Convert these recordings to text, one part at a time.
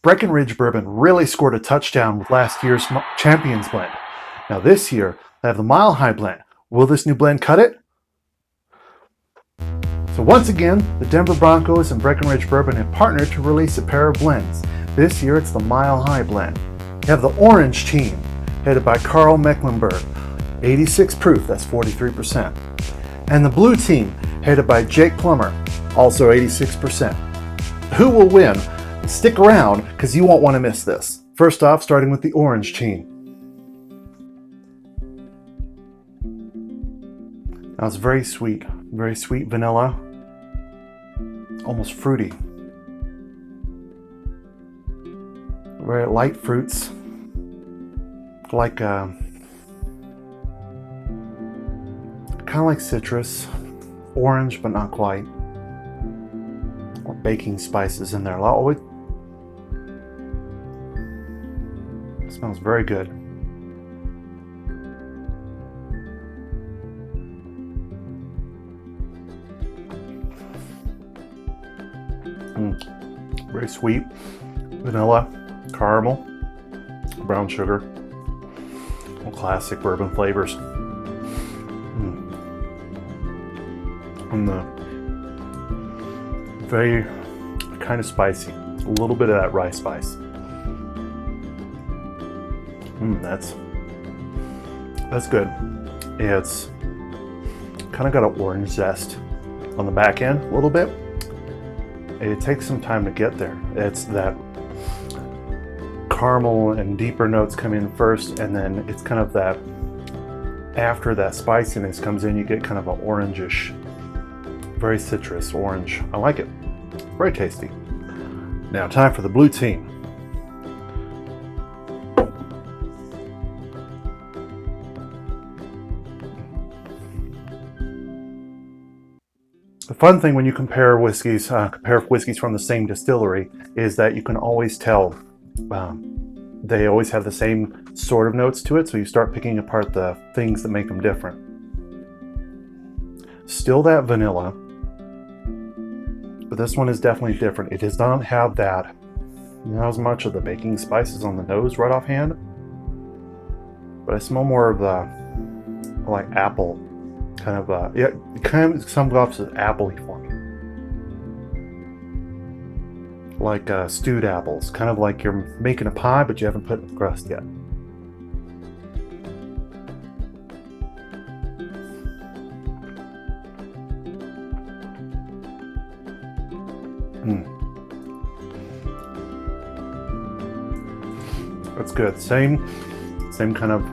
Breckenridge Bourbon really scored a touchdown with last year's Champions blend. Now this year, they have the Mile High blend. Will this new blend cut it? So once again, the Denver Broncos and Breckenridge Bourbon have partnered to release a pair of blends. This year, it's the Mile High blend. You have the Orange team, headed by Karl Mecklenburg, 86 proof, that's 43%. And the Blue team, headed by Jake Plummer, also 86%. Who will win? Stick around, because you won't want to miss this. First off, starting with the Orange team. Now it's very sweet vanilla, almost fruity. Very light fruits, like kind of like citrus, orange but not quite. Baking spices in there. It smells very good. Very sweet, vanilla, caramel, brown sugar, all classic bourbon flavors. And the very kind of spicy, a little bit of that rye spice. That's good. It's kind of got an orange zest on the back end a little bit. It takes some time to get there. It's that caramel and deeper notes come in first, and then it's kind of that, after that spiciness comes in, you get kind of an orangish, very citrus orange. I like it. Very tasty. Now time for the Blue team. The fun thing when you compare whiskeys from the same distillery is that you can always tell they always have the same sort of notes to it, so you start picking apart the things that make them different. Still that vanilla, but this one is definitely different. It does not have that, not as much of the baking spices on the nose right offhand, but I smell more of the like apple. Kind of it comes off as appley for me, like stewed apples, kind of like you're making a pie but you haven't put it in the crust yet. That's good. Same kind of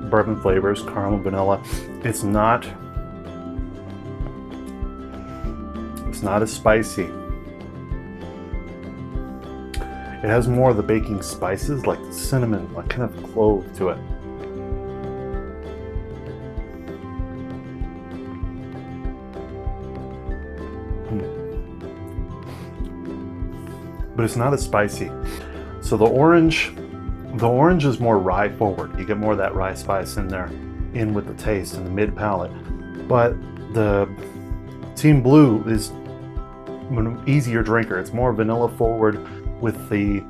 bourbon flavors, caramel, vanilla. It's not as spicy. It has more of the baking spices, like the cinnamon, like kind of clove to it. But it's not as spicy. So the orange is more rye forward. You get more of that rye spice in there, in with the taste and the mid palate. But the Team Blue is an easier drinker. It's more vanilla forward with the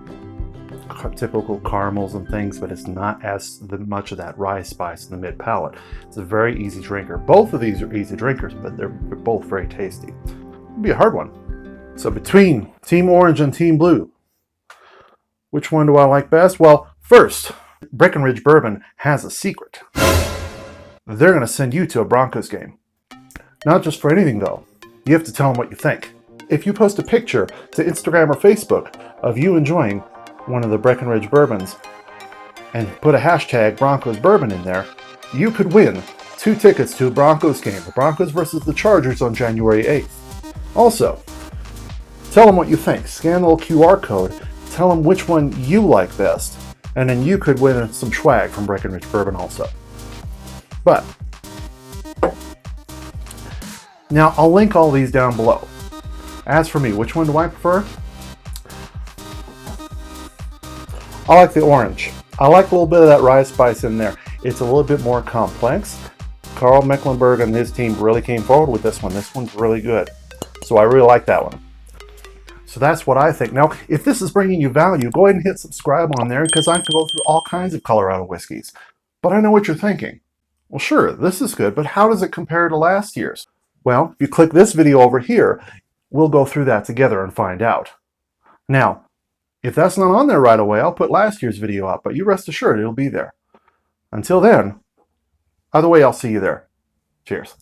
typical caramels and things, but it's not as much of that rye spice in the mid palate. It's a very easy drinker. Both of these are easy drinkers, but they're both very tasty. It'll be a hard one. So between Team Orange and Team Blue, which one do I like best? Well, first, Breckenridge Bourbon has a secret. They're going to send you to a Broncos game. Not just for anything, though. You have to tell them what you think. If you post a picture to Instagram or Facebook of you enjoying one of the Breckenridge Bourbons and put a hashtag Broncos Bourbon in there, you could win 2 tickets to a Broncos game. The Broncos versus the Chargers on January 8th. Also, tell them what you think. Scan the little QR code. Tell them which one you like best, and then you could win some swag from Breckenridge Bourbon also. But now I'll link all these down below. As for me, which one do I prefer? I like the orange. I like a little bit of that rye spice in there. It's a little bit more complex. Karl Mecklenburg and his team really came forward with this one. This one's really good. So I really like that one. So that's what I think. Now, if this is bringing you value, go ahead and hit subscribe on there, because I can go through all kinds of Colorado whiskeys. But I know what you're thinking. Well, sure, this is good, but how does it compare to last year's? Well, if you click this video over here, we'll go through that together and find out. Now, if that's not on there right away, I'll put last year's video up, but you rest assured it'll be there. Until then, either way, I'll see you there. Cheers.